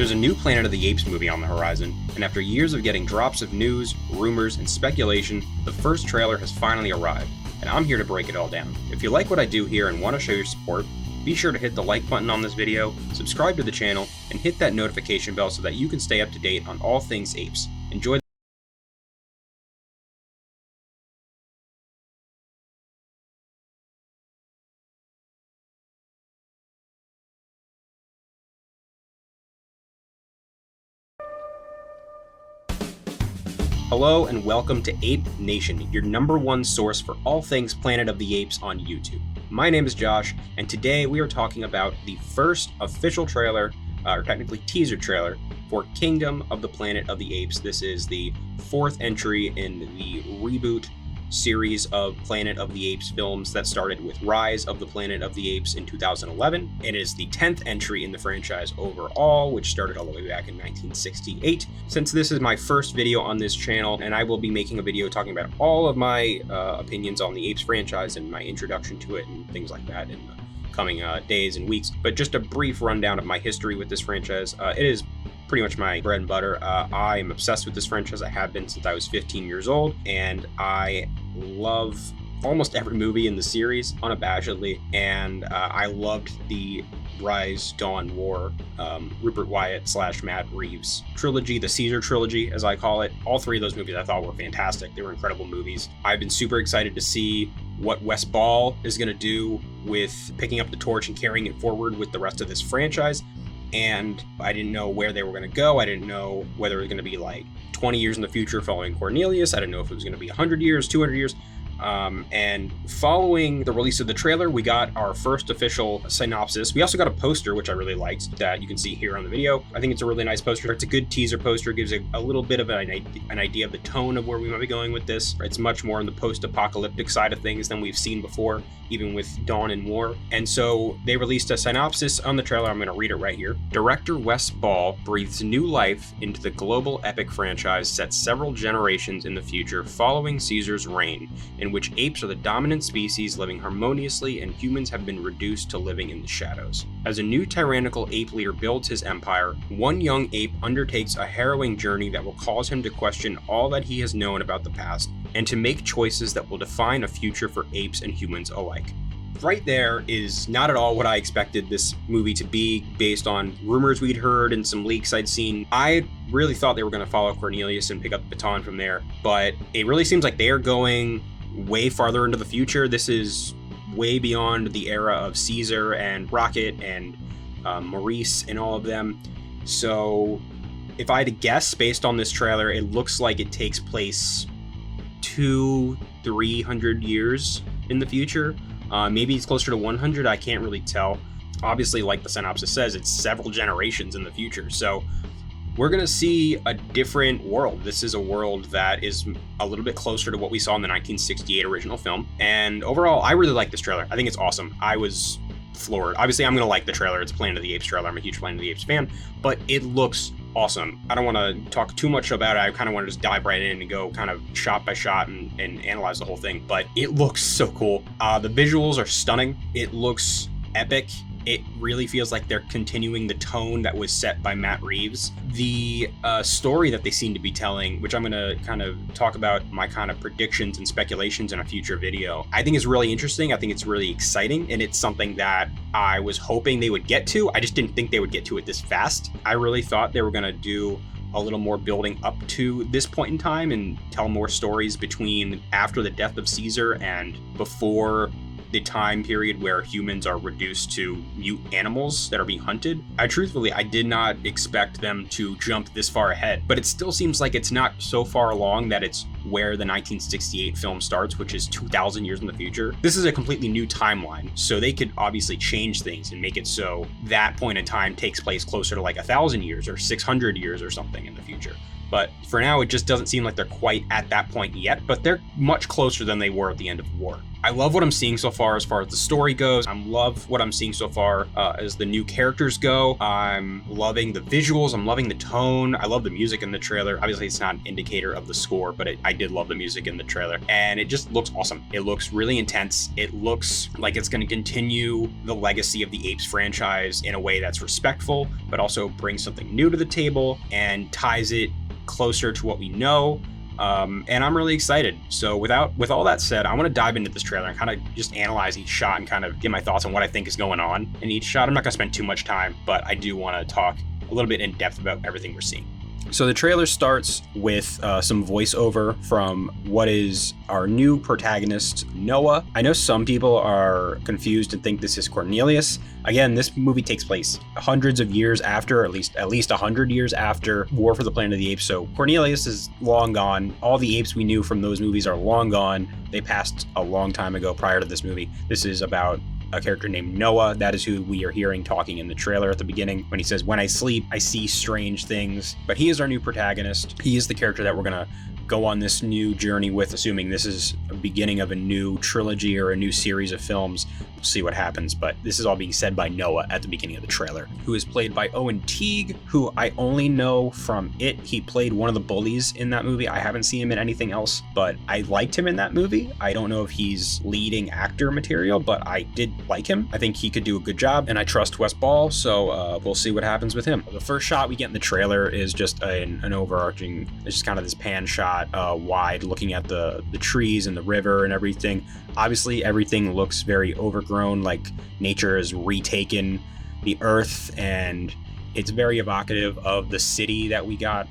There's a new Planet of the Apes movie on the horizon, and after years of getting drops of news, rumors, and speculation, the first trailer has finally arrived, and I'm here to break it all down. If you like what I do here and want to show your support, be sure to hit the like button on this video, subscribe to the channel, and hit that notification bell so that you can stay up to date on all things apes. Enjoy. Hello and welcome to Ape Nation, your #1 source for all things Planet of the Apes on YouTube. My name is Josh, and today we are talking about the first official trailer, or technically teaser trailer, for Kingdom of the Planet of the Apes. This is the 4th entry in the reboot series of Planet of the Apes films that started with Rise of the Planet of the Apes in 2011. It is the 10th entry in the franchise overall, which started all the way back in 1968. Since this is my first video on this channel, and I will be making a video talking about all of my opinions on the Apes franchise and my introduction to it and things like that in the coming days and weeks, but just a brief rundown of my history with this franchise. It is pretty much my bread and butter. I am obsessed with this franchise. I have been since I was 15 years old, and I love almost every movie in the series unabashedly, and I loved the Rise, Dawn, War, Rupert Wyatt / Matt Reeves trilogy, the Caesar trilogy as I call it. All three of those movies I thought were fantastic. They were incredible movies. I've been super excited to see what Wes Ball is going to do with picking up the torch and carrying it forward with the rest of this franchise. And I didn't know where they were going to go. I didn't know whether it was going to be like 20 years in the future following Cornelius. I didn't know if it was going to be 100 years, 200 years. And following the release of the trailer, we got our first official synopsis. We also got a poster, which I really liked, that you can see here on the video. I think it's a really nice poster. It's a good teaser poster. It gives a little bit of an idea of the tone of where we might be going with this. It's much more on the post-apocalyptic side of things than we've seen before, even with Dawn and War. And so they released a synopsis on the trailer. I'm going to read it right here. Director Wes Ball breathes new life into the global epic franchise set several generations in the future following Caesar's reign, in which apes are the dominant species living harmoniously and humans have been reduced to living in the shadows. As a new tyrannical ape leader builds his empire, one young ape undertakes a harrowing journey that will cause him to question all that he has known about the past and to make choices that will define a future for apes and humans alike. Right there is not at all what I expected this movie to be based on rumors we'd heard and some leaks I'd seen. I really thought they were going to follow Cornelius and pick up the baton from there, but it really seems like they are going way farther into the future. This is way beyond the era of Caesar and Rocket and Maurice and all of them. So if I had to guess based on this trailer, it looks like it takes place 200-300 years in the future. Maybe it's closer to 100. I can't really tell. Obviously, like the synopsis says, it's several generations in the future. So we're going to see a different world. This is a world that is a little bit closer to what we saw in the 1968 original film. And overall, I really like this trailer. I think it's awesome. I was floored. Obviously, I'm going to like the trailer. It's a Planet of the Apes trailer. I'm a huge Planet of the Apes fan, but it looks awesome. I don't want to talk too much about it. I kind of want to just dive right in and go kind of shot by shot and analyze the whole thing, but it looks so cool. The visuals are stunning. It looks epic. It really feels like they're continuing the tone that was set by Matt Reeves. The story that they seem to be telling, which I'm going to kind of talk about my kind of predictions and speculations in a future video, I think is really interesting. I think it's really exciting, and it's something that I was hoping they would get to. I just didn't think they would get to it this fast. I really thought they were going to do a little more building up to this point in time and tell more stories between after the death of Caesar and before the time period where humans are reduced to mute animals that are being hunted. I did not expect them to jump this far ahead, but it still seems like it's not so far along that it's where the 1968 film starts, which is 2,000 years in the future. This is a completely new timeline, so they could obviously change things and make it so that point in time takes place closer to like 1,000 years or 600 years or something in the future. But for now, it just doesn't seem like they're quite at that point yet, but they're much closer than they were at the end of War. I love what I'm seeing so far as the story goes. I love what I'm seeing so far as the new characters go. I'm loving the visuals. I'm loving the tone. I love the music in the trailer. Obviously, it's not an indicator of the score, but I did love the music in the trailer. And it just looks awesome. It looks really intense. It looks like it's going to continue the legacy of the Apes franchise in a way that's respectful, but also brings something new to the table and ties it closer to what we know. And I'm really excited. So with all that said, I want to dive into this trailer and kind of just analyze each shot and kind of get my thoughts on what I think is going on in each shot. I'm not going to spend too much time, but I do want to talk a little bit in depth about everything we're seeing. So the trailer starts with some voiceover from what is our new protagonist, Noah. I know some people are confused and think this is Cornelius. Again, this movie takes place hundreds of years after, at least 100 years after War for the Planet of the Apes. So Cornelius is long gone. All the apes we knew from those movies are long gone. They passed a long time ago prior to this movie. This is about a character named Noah. That is who we are hearing talking in the trailer at the beginning when he says, "When I sleep, I see strange things." But he is our new protagonist. He is the character that we're going to go on this new journey with, assuming this is a beginning of a new trilogy or a new series of films. We'll see what happens, but this is all being said by Noah at the beginning of the trailer, who is played by Owen Teague, who I only know from It. He played one of the bullies in that movie. I haven't seen him in anything else, but I liked him in that movie. I don't know if he's leading actor material, but I did like him. I think he could do a good job, and I trust Wes Ball, so we'll see what happens with him. The first shot we get in the trailer is just an overarching, it's just kind of this pan shot wide looking at the trees and the river and everything. Obviously, everything looks very overgrown, like nature has retaken the earth, and it's very evocative of the city that we got,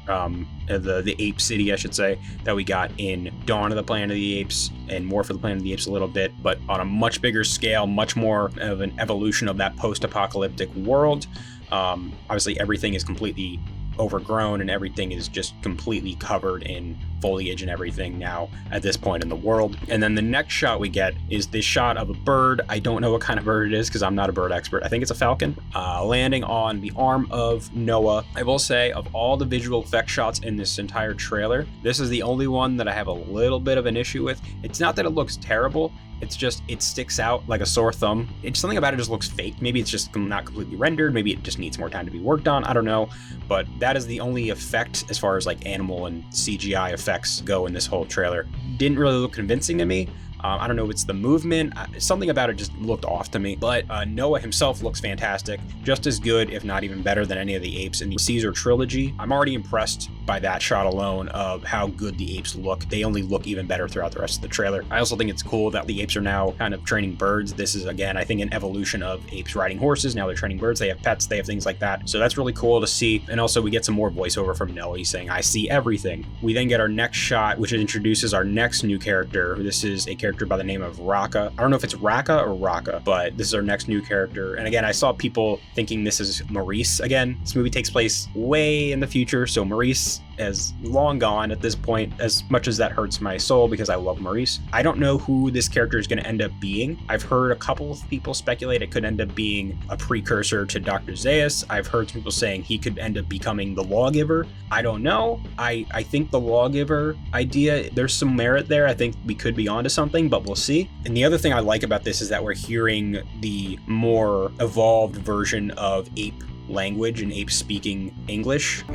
the ape city, I should say, that we got in Dawn of the Planet of the Apes and War for the Planet of the Apes a little bit, but on a much bigger scale, much more of an evolution of that post-apocalyptic world. Obviously, everything is completely overgrown and everything is just completely covered in foliage and everything now at this point in the world. And then the next shot we get is this shot of a bird. I don't know what kind of bird it is because I'm not a bird expert. I think it's a falcon landing on the arm of Noah. I will say, of all the visual effect shots in this entire trailer, this is the only one that I have a little bit of an issue with. It's not that it looks terrible, it's just, it sticks out like a sore thumb. It's something about it just looks fake. Maybe it's just not completely rendered. Maybe it just needs more time to be worked on. I don't know. But that is the only effect as far as like animal and CGI effects go in this whole trailer. Didn't really look convincing to me. I don't know if it's the movement. Something about it just looked off to me. But Noah himself looks fantastic. Just as good, if not even better, than any of the apes in the Caesar trilogy. I'm already impressed by that shot alone of how good the apes look. They only look even better throughout the rest of the trailer. I also think it's cool that the apes are now kind of training birds. This is, again, I think an evolution of apes riding horses. Now they're training birds. They have pets. They have things like that. So that's really cool to see. And also we get some more voiceover from Noah. He's saying, "I see everything." We then get our next shot, which introduces our next new character. This is a character by the name of Raka. I don't know if it's Raka or Raka, but this is our next new character. And again, I saw people thinking this is Maurice again. This movie takes place way in the future, so Maurice is long gone at this point, as much as that hurts my soul because I love Maurice. I don't know who this character is going to end up being. I've heard a couple of people speculate it could end up being a precursor to Dr. Zaius. I've heard people saying he could end up becoming the lawgiver. I don't know. I think the lawgiver idea, there's some merit there. I think we could be onto something, but we'll see. And the other thing I like about this is that we're hearing the more evolved version of ape language and ape speaking English.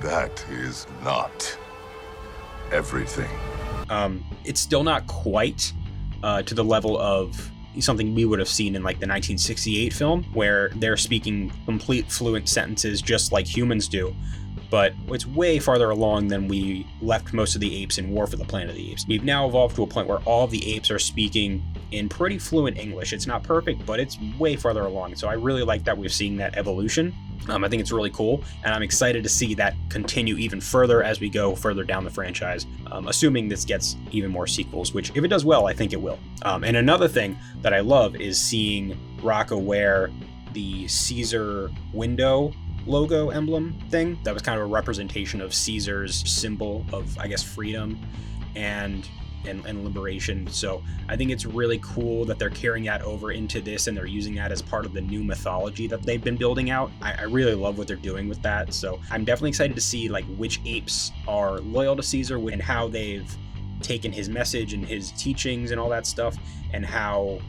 That is not everything. It's still not quite to the level of something we would have seen in like the 1968 film, where they're speaking complete fluent sentences just like humans do. But it's way farther along than we left most of the apes in War for the Planet of the Apes. We've now evolved to a point where all of the apes are speaking in pretty fluent English. It's not perfect, but it's way farther along. So I really like that we're seeing that evolution. I think it's really cool, and I'm excited to see that continue even further as we go further down the franchise, assuming this gets even more sequels, which if it does well, I think it will. And another thing that I love is seeing Rocco wear the Caesar window logo emblem thing. That was kind of a representation of Caesar's symbol of, I guess, freedom. And and liberation. So I think it's really cool that they're carrying that over into this, and they're using that as part of the new mythology that they've been building out. I really love what they're doing with that. So I'm definitely excited to see like which apes are loyal to Caesar and how they've taken his message and his teachings and all that stuff, and how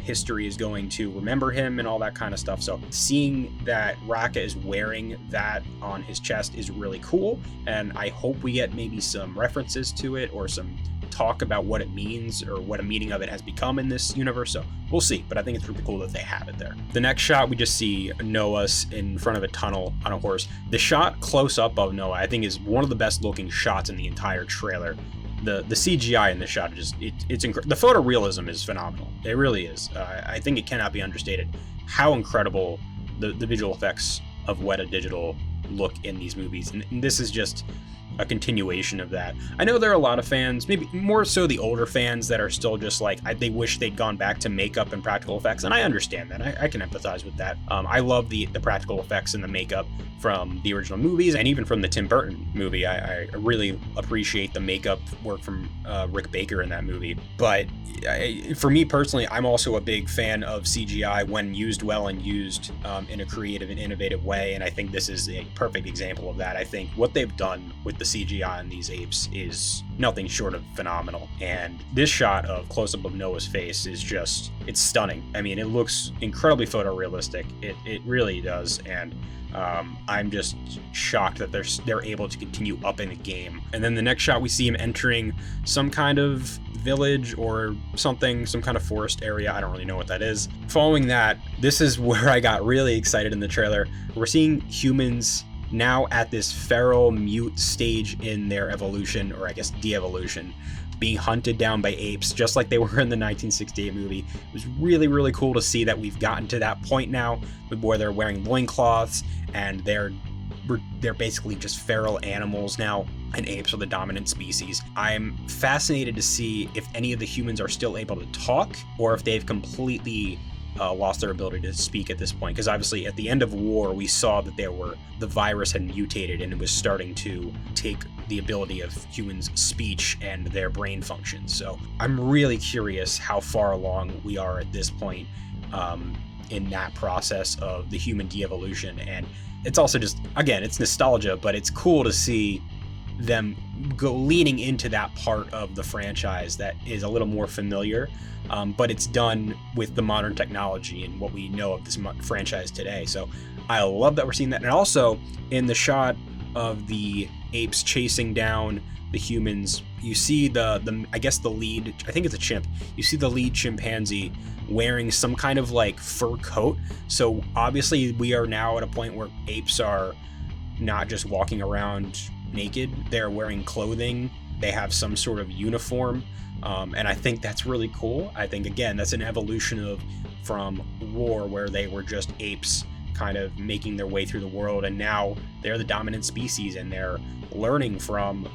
history is going to remember him and all that kind of stuff. So seeing that Raka is wearing that on his chest is really cool, and I hope we get maybe some references to it or some talk about what it means or what a meaning of it has become in this universe. So we'll see, but I think it's really cool that they have it there. The next shot, we just see Noah in front of a tunnel on a horse. The shot close up of Noah, I think, is one of the best looking shots in the entire trailer. The CGI in this shot is it's incredible. The photorealism is phenomenal. It really is. I think it cannot be understated how incredible the visual effects of Weta Digital look in these movies, and this is just a continuation of that. I know there are a lot of fans, maybe more so the older fans, that are still just like, they wish they'd gone back to makeup and practical effects, and I understand that. I can empathize with that. I love the practical effects and the makeup from the original movies, and even from the Tim Burton movie. I really appreciate the makeup work from Rick Baker in that movie. But for me personally, I'm also a big fan of CGI when used well and used in a creative and innovative way, and I think this is a perfect example of that. I think what they've done with the CGI on these apes is nothing short of phenomenal, and this shot of close-up of Noah's face is just, it's stunning. I mean, it looks incredibly photorealistic. It really does, and I'm just shocked that they're able to continue upping the game. And then the next shot, we see him entering some kind of village or something, some kind of forest area. I don't really know what that is. Following that, this is where I got really excited in the trailer. We're seeing humans now at this feral mute stage in their evolution, or I guess de-evolution, being hunted down by apes, just like they were in the 1968 movie. It was really, really cool to see that we've gotten to that point now where they're wearing loincloths and they're basically just feral animals now, and apes are the dominant species. I'm fascinated to see if any of the humans are still able to talk, or if they've completely lost their ability to speak at this point, because obviously at the end of war we saw that the virus had mutated and it was starting to take the ability of humans' speech and their brain functions. So I'm really curious how far along we are at this point in that process of the human de-evolution. And it's also just, again, it's nostalgia, but it's cool to see them go leaning into that part of the franchise that is a little more familiar, but it's done with the modern technology and what we know of this franchise today. So I love that we're seeing that. And also in the shot of the apes chasing down the humans, you see the I guess the lead, I think it's a chimp, you see the lead chimpanzee wearing some kind of like fur coat. So obviously we are now at a point where apes are not just walking around naked, they're wearing clothing, they have some sort of uniform, and I think that's really cool. I think, again, that's an evolution from war, where they were just apes kind of making their way through the world, and now they're the dominant species and they're learning from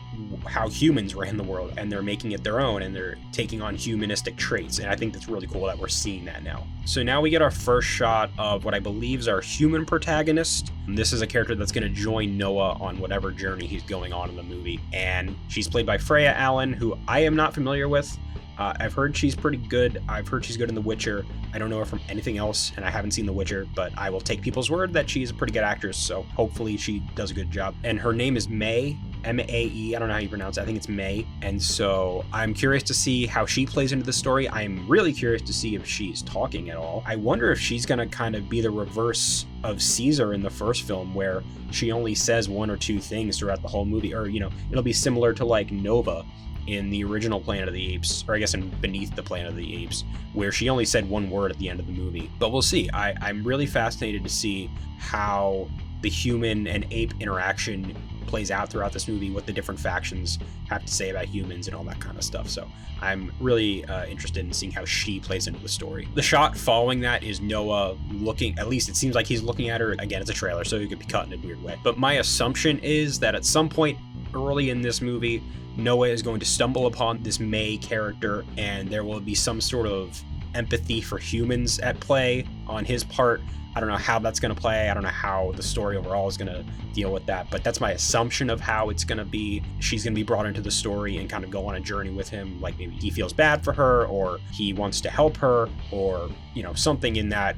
how humans ran the world, and they're making it their own, and they're taking on humanistic traits. And I think that's really cool that we're seeing that now. So now we get our first shot of what I believe is our human protagonist. This is a character that's going to join Noah on whatever journey he's going on in the movie, and she's played by Freya Allan, who I am not familiar with. I've heard she's pretty good. I've heard she's good in The Witcher. I don't know her from anything else, and I haven't seen The Witcher, but I will take people's word that she's a pretty good actress, so hopefully she does a good job. And her name is May, M-A-E, I don't know how you pronounce it. I think it's May. And so I'm curious to see how she plays into the story. I'm really curious to see if she's talking at all. I wonder if she's going to kind of be the reverse of Caesar in the first film, where she only says one or two things throughout the whole movie, or, you know, it'll be similar to like Nova in the original Planet of the Apes, or I guess in Beneath the Planet of the Apes, where she only said one word at the end of the movie. But we'll see. I'm really fascinated to see how the human and ape interaction plays out throughout this movie, what the different factions have to say about humans and all that kind of stuff. So I'm really interested in seeing how she plays into the story. The shot following that is Noah looking, at least it seems like he's looking at her. Again, it's a trailer, so it could be cut in a weird way. But my assumption is that at some point early in this movie, Noah is going to stumble upon this May character, and there will be some sort of empathy for humans at play on his part. I don't know how that's going to play. I don't know how the story overall is going to deal with that, but that's my assumption of how it's going to be. She's going to be brought into the story and kind of go on a journey with him. Like maybe he feels bad for her, or he wants to help her, or, you know, something in that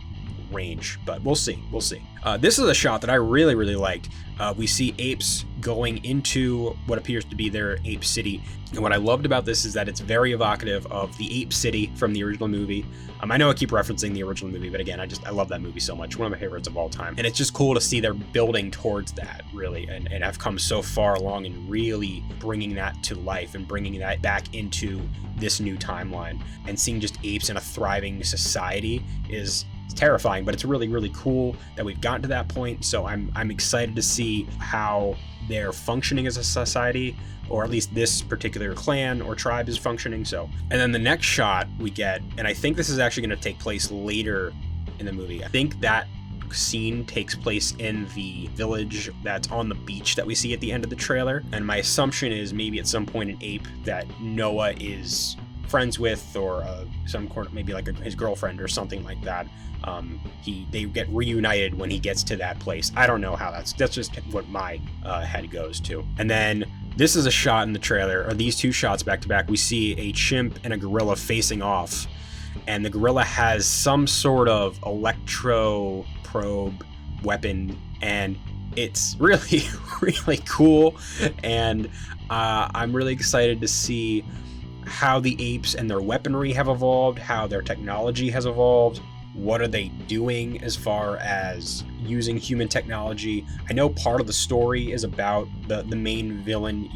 range, but we'll see. This is a shot that I really liked. We see apes going into what appears to be their ape city, and what I loved about this is that it's very evocative of the Ape City from the original movie. I know I keep referencing the original movie, but again, I love that movie so much. One of my favorites of all time, and it's just cool to see they're building towards that, really, and I've come so far along in really bringing that to life and bringing that back into this new timeline, and seeing just apes in a thriving society is terrifying, but it's really cool that we've gotten to that point. So I'm excited to see how they're functioning as a society, or at least this particular clan or tribe is functioning. So, and then the next shot we get, and I think this is actually going to take place later in the movie. I think that scene takes place in the village that's on the beach that we see at the end of the trailer, and my assumption is maybe at some point an ape that Noah is friends with, or maybe like his girlfriend or something like that. They get reunited when he gets to that place. I don't know how that's just what my head goes to. And then this is a shot in the trailer, or these two shots back to back. We see a chimp and a gorilla facing off, and the gorilla has some sort of electro probe weapon, and it's really cool. And I'm really excited to see how the apes and their weaponry have evolved, how their technology has evolved. What are they doing as far as using human technology? I know part of the story is about the main villain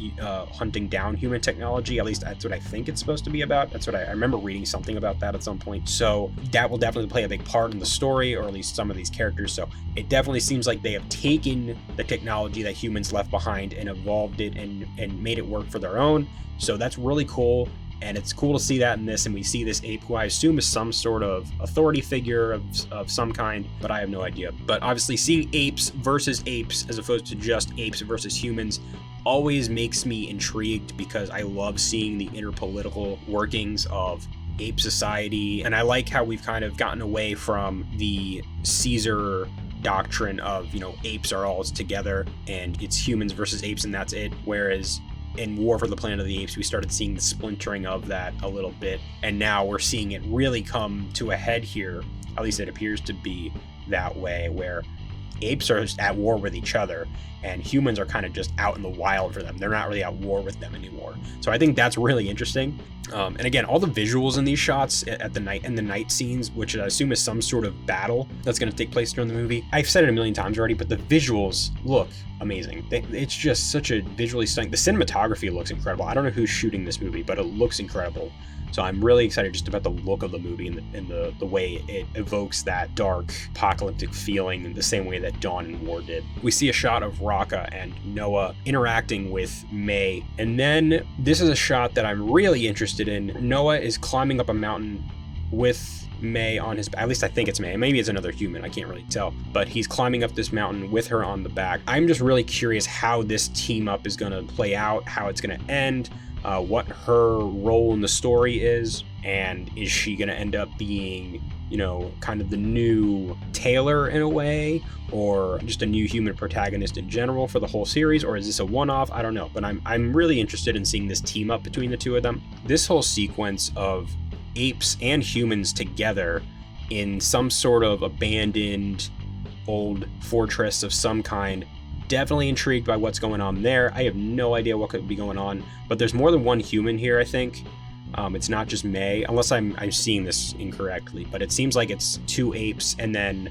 hunting down human technology. At least that's what I think it's supposed to be about. That's what I remember reading something about that at some point. So that will definitely play a big part in the story, or at least some of these characters. So it definitely seems like they have taken the technology that humans left behind and evolved it and made it work for their own. So that's really cool. And it's cool to see that in this, and we see this ape, who I assume is some sort of authority figure of some kind, but I have no idea. But obviously seeing apes versus apes as opposed to just apes versus humans always makes me intrigued, because I love seeing the interpolitical workings of ape society. And I like how we've kind of gotten away from the Caesar doctrine of, you know, apes are all together and it's humans versus apes and that's it. Whereas in War for the Planet of the Apes, we started seeing the splintering of that a little bit, and now we're seeing it really come to a head here. At least it appears to be that way, where apes are just at war with each other, and humans are kind of just out in the wild for them. They're not really at war with them anymore. So I think that's really interesting. And again, all the visuals in these shots at the night scenes, which I assume is some sort of battle that's going to take place during the movie. I've said it a million times already, but the visuals look amazing. It's just such a visually stunning. The cinematography looks incredible. I don't know who's shooting this movie, but it looks incredible. So I'm really excited just about the look of the movie and the way it evokes that dark, apocalyptic feeling in the same way that Dawn and War did. We see a shot of Raka and Noah interacting with May, and then this is a shot that I'm really interested in. Noah is climbing up a mountain with May on his back. At least I think it's May. Maybe it's another human. I can't really tell. But he's climbing up this mountain with her on the back. I'm just really curious how this team up is going to play out, how it's going to end. What her role in the story is, and is she going to end up being, you know, kind of the new Taylor in a way, or just a new human protagonist in general for the whole series, or is this a one-off? I don't know, but I'm really interested in seeing this team up between the two of them. This whole sequence of apes and humans together in some sort of abandoned old fortress of some kind. Definitely intrigued by what's going on there. I have no idea what could be going on, but there's more than one human here, I think. It's not just May, unless I'm seeing this incorrectly, but it seems like it's two apes and then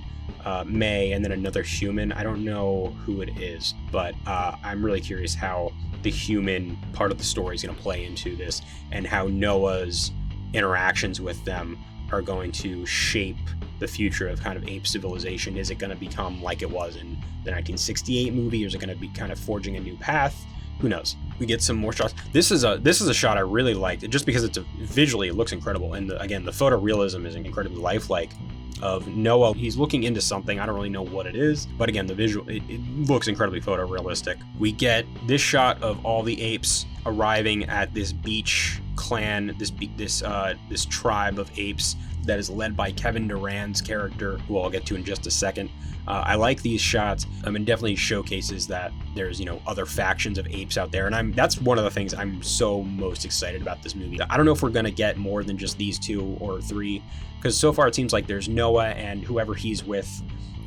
May and then another human. I don't know who it is, but I'm really curious how the human part of the story is going to play into this, and how Noah's interactions with them are going to shape the future of kind of ape civilization. Is it going to become like it was in the 1968 movie, or is it going to be kind of forging a new path? Who knows? We get some more shots. This is a shot I really liked, just because visually it looks incredible, and again, the photorealism is incredibly lifelike. Of Noah, he's looking into something. I don't really know what it is, but again, the visual, it looks incredibly photorealistic. We get this shot of all the apes arriving at this beach clan, this tribe of apes that is led by Kevin Durand's character, who I'll get to in just a second. I like these shots. It definitely showcases that there's, other factions of apes out there. And that's one of the things I'm so most excited about this movie. I don't know if we're going to get more than just these 2 or 3, because so far it seems like there's Noah and whoever he's with,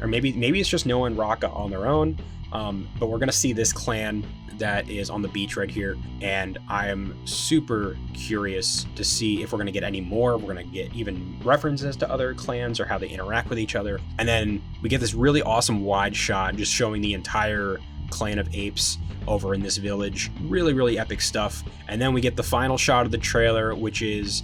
or maybe it's just Noah and Raka on their own. But we're going to see this clan that is on the beach right here, and I am super curious to see if we're going to get any more. We're going to get even references to other clans or how they interact with each other. And then we get this really awesome wide shot just showing the entire clan of apes over in this village. Really, really epic stuff. And then we get the final shot of the trailer, which is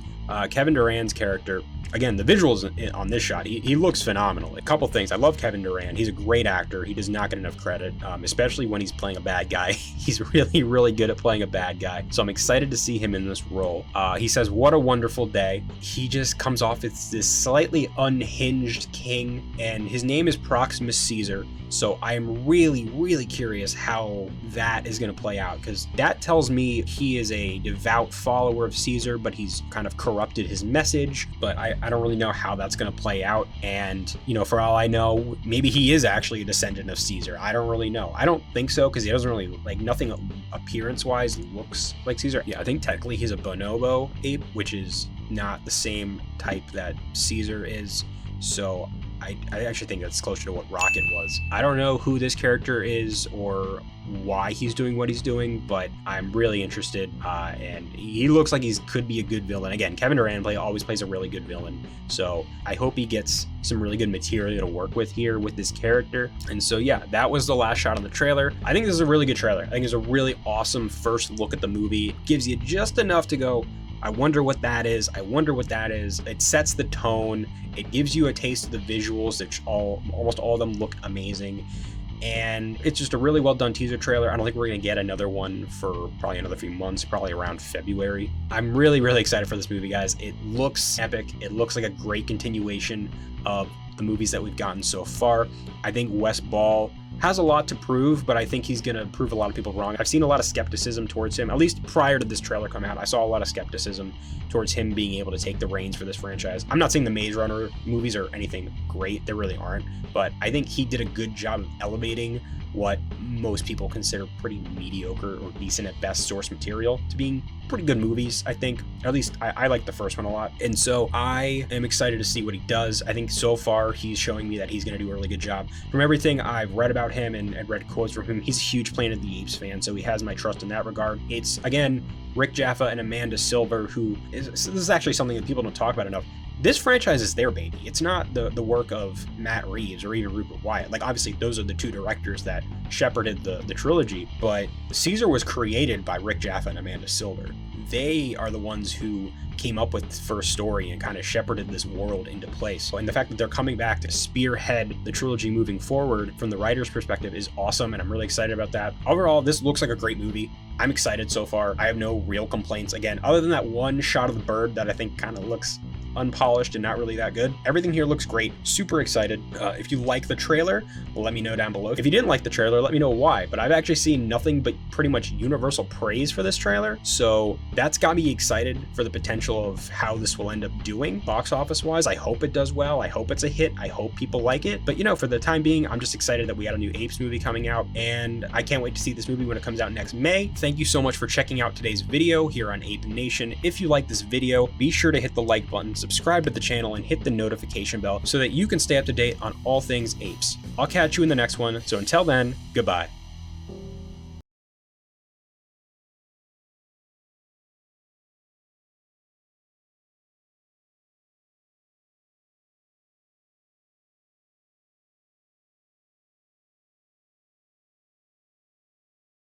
Kevin Durand's character. Again, the visuals on this shot, he looks phenomenal. A couple things. I love Kevin Durand. He's a great actor. He does not get enough credit, especially when he's playing a bad guy. He's really, really good at playing a bad guy. So I'm excited to see him in this role. He says, "What a wonderful day." He just comes off as this slightly unhinged king, and his name is Proximus Caesar. So I am really, really curious how that is going to play out, because that tells me he is a devout follower of Caesar, but he's kind of corrupted his message. But I don't really know how that's going to play out. And, for all I know, maybe he is actually a descendant of Caesar. I don't really know. I don't think so, because he doesn't really, nothing appearance-wise looks like Caesar. Yeah, I think technically he's a bonobo ape, which is not the same type that Caesar is. So I actually think that's closer to what Rocket was. I don't know who this character is or why he's doing what he's doing, but I'm really interested, and he looks like he could be a good villain. Again, Kevin Durand always plays a really good villain, so I hope he gets some really good material to work with here with this character. And so yeah, that was the last shot of the trailer. I think this is a really good trailer. I think it's a really awesome first look at the movie. It gives you just enough to go, I wonder what that is. I wonder what that is. It sets the tone. It gives you a taste of the visuals, which almost all of them look amazing. And it's just a really well done teaser trailer. I don't think we're going to get another one for probably another few months, probably around February. I'm really, really excited for this movie, guys. It looks epic. It looks like a great continuation of the movies that we've gotten so far. I think Wes Ball has a lot to prove, but I think he's going to prove a lot of people wrong. I've seen a lot of skepticism towards him, at least prior to this trailer come out. I saw a lot of skepticism towards him being able to take the reins for this franchise. I'm not saying the Maze Runner movies are anything great. They really aren't. But I think he did a good job of elevating what most people consider pretty mediocre or decent at best source material to being pretty good movies, I think. At least I like the first one a lot. And so I am excited to see what he does. I think so far he's showing me that he's going to do a really good job. From everything I've read about him and read quotes from him, he's a huge Planet of the Apes fan, so he has my trust in that regard. It's, again, Rick Jaffa and Amanda Silver, this is actually something that people don't talk about enough. This franchise is their baby. It's not the work of Matt Reeves or even Rupert Wyatt. Obviously, those are the two directors that shepherded the trilogy, but Caesar was created by Rick Jaffa and Amanda Silver. They are the ones who came up with the first story and kind of shepherded this world into place. And the fact that they're coming back to spearhead the trilogy moving forward from the writer's perspective is awesome, and I'm really excited about that. Overall, this looks like a great movie. I'm excited so far. I have no real complaints. Again, other than that one shot of the bird that I think kind of looks unpolished and not really that good. Everything here looks great. Super excited. If you like the trailer, let me know down below. If you didn't like the trailer, let me know why. But I've actually seen nothing but pretty much universal praise for this trailer. So that's got me excited for the potential of how this will end up doing box office wise. I hope it does well. I hope it's a hit. I hope people like it. But for the time being, I'm just excited that we got a new Apes movie coming out, and I can't wait to see this movie when it comes out next May. Thank you so much for checking out today's video here on Ape Nation. If you like this video, be sure to hit the like button, subscribe to the channel, and hit the notification bell so that you can stay up to date on all things apes. I'll catch you in the next one, so until then, goodbye.